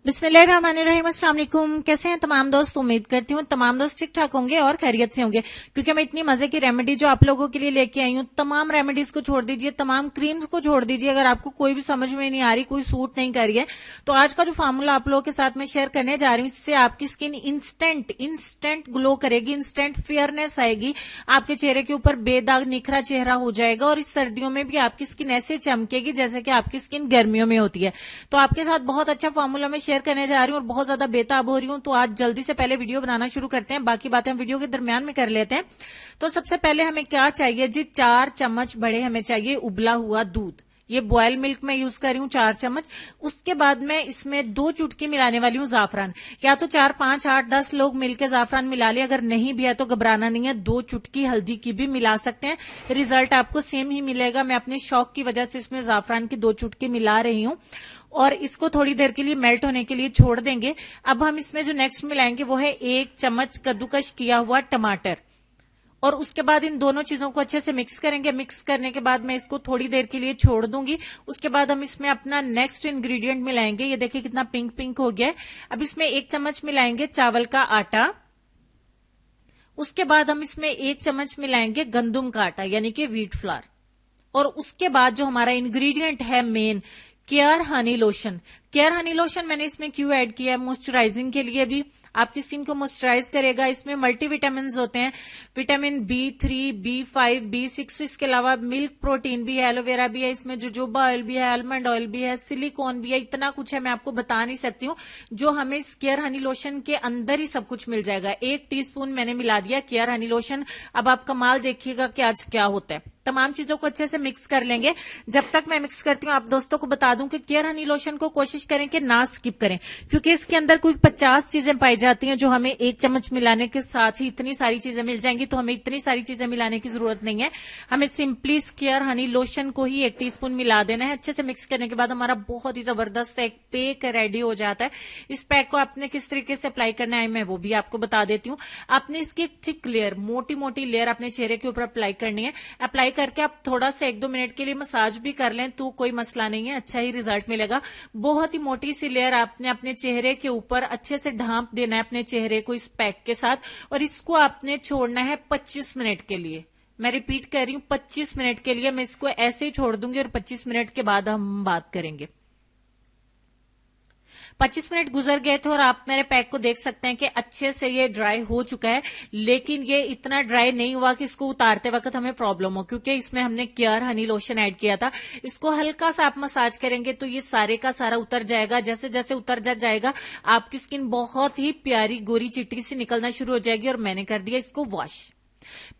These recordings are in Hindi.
बिस्मिल्लाहिर्रहमानिर्रहीम। अस्सलाम वालेकुम। कैसे हैं तमाम दोस्त? उम्मीद करती हूँ तमाम दोस्त ठीक ठाक होंगे और खैरियत से होंगे, क्योंकि मैं इतनी मजे की रेमेडी जो आप लोगों के लिए लेके आई हूँ, तमाम रेमेडीज को छोड़ दीजिए, तमाम क्रीम्स को छोड़ दीजिए। अगर आपको कोई भी समझ में नहीं आ रही, कोई सूट नहीं कर रही है, तो आज का जो फार्मूला आप लोगों के साथ में शेयर करने जा रही हूँ, इससे आपकी स्किन इंस्टेंट ग्लो करेगी, इंस्टेंट फेयरनेस आएगी, आपके चेहरे के ऊपर बेदाग निखरा चेहरा हो जाएगा और इस सर्दियों में भी आपकी स्किन ऐसे चमकेगी जैसे कि आपकी स्किन गर्मियों में होती है। तो आपके साथ बहुत अच्छा फार्मूला मैं शेयर करने जा रही हूँ और बहुत ज्यादा बेताब हो रही हूँ, तो आज जल्दी से पहले वीडियो बनाना शुरू करते हैं, बाकी बातें हम वीडियो के दरमियान में कर लेते हैं। तो सबसे पहले हमें क्या चाहिए जी? 4 चम्मच बड़े हमें चाहिए उबला हुआ दूध। ये बॉयल मिल्क में यूज कर रही हूँ 4 चम्मच। उसके बाद मैं इसमें 2 चुटकी मिलाने वाली हूँ जाफरान। या तो 4, 5, 8, 10 लोग मिलकर जाफरान मिला ले, अगर नहीं भी है तो घबराना नहीं है, 2 चुटकी हल्दी की भी मिला सकते हैं, रिजल्ट आपको सेम ही मिलेगा। मैं अपने शौक की वजह से इसमें जाफरान की 2 चुटकी मिला रही हूँ और इसको थोड़ी देर के लिए मेल्ट होने के लिए छोड़ देंगे। अब हम इसमें जो नेक्स्ट मिलाएंगे वो है 1 चम्मच कद्दूकश किया हुआ टमाटर, और उसके बाद इन दोनों चीजों को अच्छे से मिक्स करेंगे। मिक्स करने के बाद मैं इसको थोड़ी देर के लिए छोड़ दूंगी। उसके बाद हम इसमें अपना नेक्स्ट इंग्रेडिएंट मिलाएंगे। ये देखिए कितना पिंक पिंक हो गया है। अब इसमें 1 चम्मच मिलाएंगे चावल का आटा। उसके बाद हम इसमें 1 चम्मच मिलाएंगे गंदुम का आटा यानी कि व्हीट फ्लावर। और उसके बाद जो हमारा इंग्रेडिएंट है main, care Honey lotion. Care Honey lotion मैंने इसमें क्यों ऐड किया है? मॉइस्चराइजिंग के लिए भी, आपकी स्किन को मॉइस्चराइज करेगा। इसमें मल्टीविटामिन होते हैं, विटामिन B3, B5, B6, इसके अलावा मिल्क प्रोटीन भी है, एलोवेरा भी है, इसमें जोजोबा ऑयल भी है, आलमंड ऑयल भी है, सिलिकॉन भी है, इतना कुछ है मैं आपको बता नहीं सकती हूँ। जो हमें इस केयर हनी लोशन के अंदर ही सब कुछ मिल जाएगा। 1 टीस्पून मैंने मिला दिया केयर हनी लोशन। अब आप कमाल देखिएगा कि आज क्या होता है। तमाम चीजों को अच्छे से मिक्स कर लेंगे। जब तक मैं मिक्स करती हूँ आप दोस्तों को बता दूं कि केयर हनी लोशन को कोशिश करें कि ना स्किप करें, क्योंकि इसके अंदर कोई 50 चीजें पाई जाती हैं जो हमें 1 चम्मच मिलाने के साथ ही इतनी सारी चीजें मिल जाएंगी। तो हमें इतनी सारी चीजें मिलाने की जरूरत नहीं है, हमें सिंपली केयर हनी लोशन को ही 1 टीस्पून मिला देना है। अच्छे से मिक्स करने के बाद हमारा बहुत ही जबरदस्त एक पैक रेडी हो जाता है। इस पैक को आपने किस तरीके से अप्लाई करना है मैं वो भी आपको बता देती हूँ। आपने इसकी एक थिक लेयर, मोटी मोटी लेयर अपने चेहरे के ऊपर अप्लाई करनी है। अप्लाई करके आप थोड़ा सा 1-2 मिनट के लिए मसाज भी कर लें तो कोई मसला नहीं है, अच्छा ही रिजल्ट मिलेगा। बहुत ही मोटी सी लेयर आपने अपने चेहरे के ऊपर अच्छे से ढांप देना है अपने चेहरे को इस पैक के साथ, और इसको आपने छोड़ना है 25 मिनट के लिए। मैं रिपीट कर रही हूँ 25 मिनट के लिए मैं इसको ऐसे ही छोड़ दूंगी और 25 मिनट के बाद हम बात करेंगे। 25 मिनट गुजर गए थे और आप मेरे पैक को देख सकते हैं कि अच्छे से ये ड्राई हो चुका है, लेकिन ये इतना ड्राई नहीं हुआ कि इसको उतारते वक्त हमें प्रॉब्लम हो, क्योंकि इसमें हमने केयर हनी लोशन ऐड किया था। इसको हल्का सा आप मसाज करेंगे तो ये सारे का सारा उतर जाएगा। जैसे जैसे उतर जाएगा आपकी स्किन बहुत ही प्यारी गोरी चिट्टी सी निकलना शुरू हो जाएगी। और मैंने कर दिया इसको वॉश।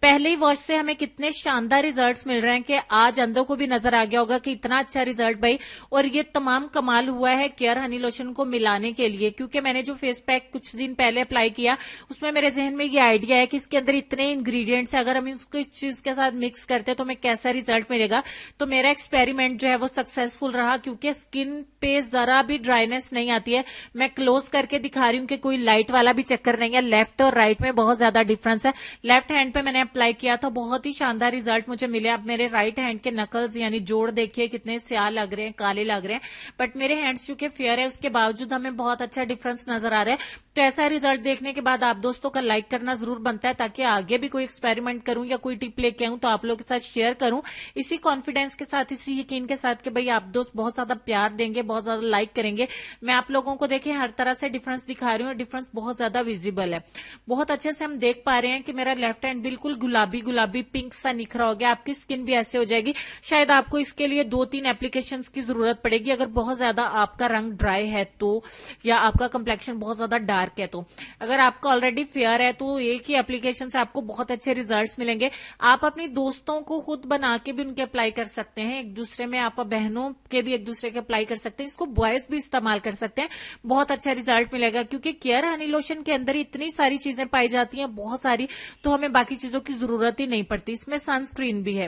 पहले ही वॉश से हमें कितने शानदार रिजल्ट्स मिल रहे हैं कि आज अंदों को भी नजर आ गया होगा कि इतना अच्छा रिजल्ट भाई। और ये तमाम कमाल हुआ है केयर हनी लोशन को मिलाने के लिए, क्योंकि मैंने जो फेस पैक कुछ दिन पहले अप्लाई किया उसमें मेरे जहन में ये आइडिया है कि इसके अंदर इतने इंग्रेडिएंट्स है, अगर हम इसको इस चीज के साथ मिक्स करते हैं तो हमें कैसा रिजल्ट मिलेगा। तो मेरा एक्सपेरिमेंट जो है वो सक्सेसफुल रहा, क्योंकि स्किन पे जरा भी ड्राइनेस नहीं आती है। मैं क्लोज करके दिखा रही हूँ कि कोई लाइट वाला भी चक्कर नहीं है। लेफ्ट और राइट में बहुत ज्यादा डिफरेंस है। लेफ्ट हैंड पे मैंने अप्लाई किया था, बहुत ही शानदार रिजल्ट मुझे मिले। अब मेरे राइट हैंड के नकल्स यानी जोड़ देखिए कितने स्याह लग रहे हैं, काले लग रहे हैं, बट मेरे हैंड्स चूंकि फेयर है उसके बावजूद हमें बहुत अच्छा डिफरेंस नजर आ रहा है। तो ऐसा रिजल्ट देखने के बाद आप दोस्तों का लाइक करना जरूर बनता है, ताकि आगे भी कोई एक्सपेरिमेंट करूं या कोई टिप लेके आऊं तो आप लोगों के साथ शेयर करूं, इसी कॉन्फिडेंस के साथ, इसी यकीन के साथ कि भाई आप दोस्त बहुत ज्यादा प्यार देंगे, बहुत ज्यादा लाइक करेंगे। मैं आप लोगों को देखें हर तरह से डिफरेंस दिखा रही हूँ, डिफरेंस बहुत ज्यादा विजिबल है। बहुत अच्छे से हम देख पा रहे हैं कि मेरा लेफ्ट हैंड बिल्कुल गुलाबी गुलाबी पिंक सा निखरा हो गया। आपकी स्किन भी ऐसे हो जाएगी। शायद आपको इसके लिए 2-3 एप्लीकेशंस की जरूरत पड़ेगी अगर बहुत ज्यादा आपका रंग ड्राई है तो, या आपका कंप्लेक्शन बहुत ज्यादा डार्क है तो। अगर आपका ऑलरेडी फेयर है तो एक ही एप्लीकेशन से आपको बहुत अच्छे रिजल्ट्स मिलेंगे। आप अपनी दोस्तों को खुद बना के भी उनके अप्लाई कर सकते हैं, एक दूसरे में आप बहनों के भी एक दूसरे के अप्लाई कर सकते हैं, इसको बॉयज भी इस्तेमाल कर सकते हैं, बहुत अच्छा रिजल्ट मिलेगा। क्योंकि केयर हनी लोशन के अंदर इतनी सारी चीजें पाई जाती हैं, बहुत सारी, तो हमें बाकी चीजों की जरूरत ही नहीं पड़ती। इसमें सनस्क्रीन भी है,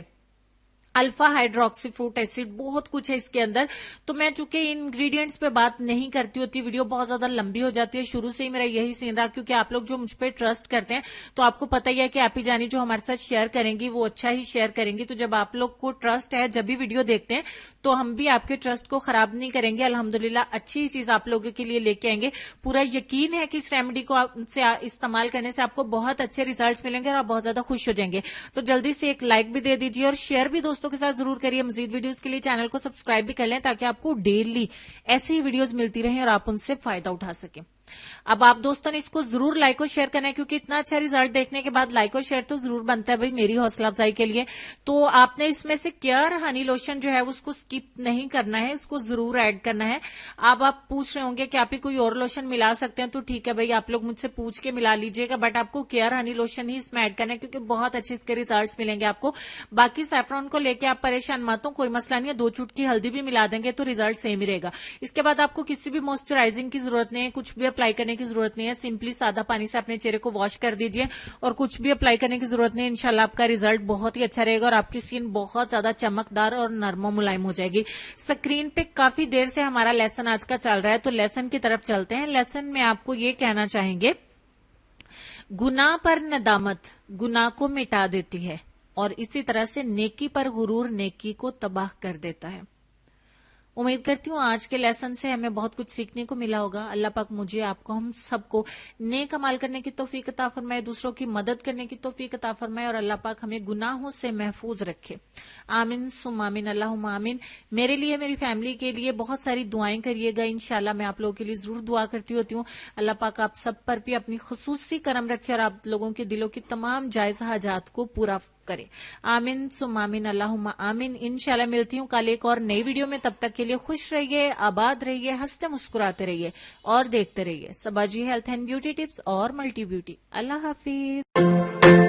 अल्फा हाइड्रोक्सी फ्रूट एसिड, बहुत कुछ है इसके अंदर। तो मैं चूंकि इंग्रेडिएंट्स पे बात नहीं करती होती, वीडियो बहुत ज्यादा लंबी हो जाती है, शुरू से ही मेरा यही सीन रहा, क्योंकि आप लोग जो मुझ पे ट्रस्ट करते हैं, तो आपको पता ही है कि आप ही जानी जो हमारे साथ शेयर करेंगी वो अच्छा ही शेयर करेंगी। तो जब आप लोग को ट्रस्ट है, जब भी वीडियो देखते हैं, तो हम भी आपके ट्रस्ट को खराब नहीं करेंगे। अल्हम्दुलिल्लाह अच्छी चीज आप लोगों के लिए लेके आएंगे। पूरा यकीन है कि इस रेमेडी को से इस्तेमाल करने से आपको बहुत अच्छे रिजल्ट्स मिलेंगे और आप बहुत ज्यादा खुश हो जाएंगे। तो जल्दी से एक लाइक भी दे दीजिए और शेयर भी दोस्तों के साथ जरूर करिए। मजीद वीडियोस के लिए चैनल को सब्सक्राइब भी कर लें, ताकि आपको डेली ऐसी ही वीडियोस मिलती रहें और आप उनसे फायदा उठा सकें। अब आप दोस्तों ने इसको जरूर लाइक और शेयर करना है, क्योंकि इतना अच्छा रिजल्ट देखने के बाद लाइक और शेयर तो जरूर बनता है भाई, मेरी हौसला अफजाई के लिए। तो आपने इसमें से केयर हनी लोशन जो है उसको स्किप नहीं करना है, इसको जरूर ऐड करना है। अब आप पूछ रहे होंगे कि आप ही कोई और लोशन मिला सकते हैं, तो ठीक है भाई, आप लोग मुझसे पूछ के मिला लीजिएगा, बट आपको केयर हनी लोशन ही इसमें ऐड करना है, क्योंकि बहुत अच्छे इसके रिजल्ट मिलेंगे आपको। बाकी सैफ्रॉन को लेकर आप परेशान मत हो, कोई मसला नहीं है, 2 चुटकी हल्दी भी मिला देंगे तो रिजल्ट सेम ही रहेगा। इसके बाद आपको किसी भी मॉइस्चराइजिंग की जरूरत नहीं है, कुछ भी अप्लाई करने की जरूरत नहीं है। सिंपली सादा पानी से अपने चेहरे को वॉश कर दीजिए और कुछ भी अप्लाई करने की जरूरत नहीं है। इंशाल्लाह आपका रिजल्ट बहुत ही अच्छा रहेगा और आपकी स्किन बहुत ज्यादा चमकदार और नरम मुलायम हो जाएगी। स्क्रीन पे काफी देर से हमारा लेसन आज का चल रहा है, तो लेसन की तरफ चलते हैं। लेसन में आपको ये कहना चाहेंगे, गुनाह पर नदामत गुनाह को मिटा देती है और इसी तरह से नेकी पर गुरूर नेकी को तबाह कर देता है। उम्मीद करती हूँ आज के लेसन से हमें बहुत कुछ सीखने को मिला होगा। अल्लाह पाक मुझे, आपको, हम सबको नेक अमाल करने की तौफीक अता फरमाए, दूसरों की मदद करने की तौफीक अता फरमाए और अल्लाह पाक हमें गुनाहों से महफूज रखे। आमीन सुम्मा आमीन, अल्लाहुम्मा आमीन। मेरे लिए, मेरी फैमिली के लिए बहुत सारी दुआएं करिएगा। इंशाल्लाह मैं आप लोगों के लिए जरूर दुआ करती होती हूँ। अल्लाह पाक आप सब पर भी अपनी खुसूसी करम रखे और आप लोगों के दिलों की तमाम जायज हाजात को पूरा करे। आमीन सुम्मा आमीन, अल्लाहुम्मा आमीन। इंशाल्लाह मिलती हूँ कल एक और नई वीडियो में। तब तक के लिए खुश रहिए, आबाद रहिए, हंसते मुस्कुराते रहिए और देखते रहिए सबाजी हेल्थ एंड ब्यूटी टिप्स और मल्टी ब्यूटी। अल्लाह हाफिज।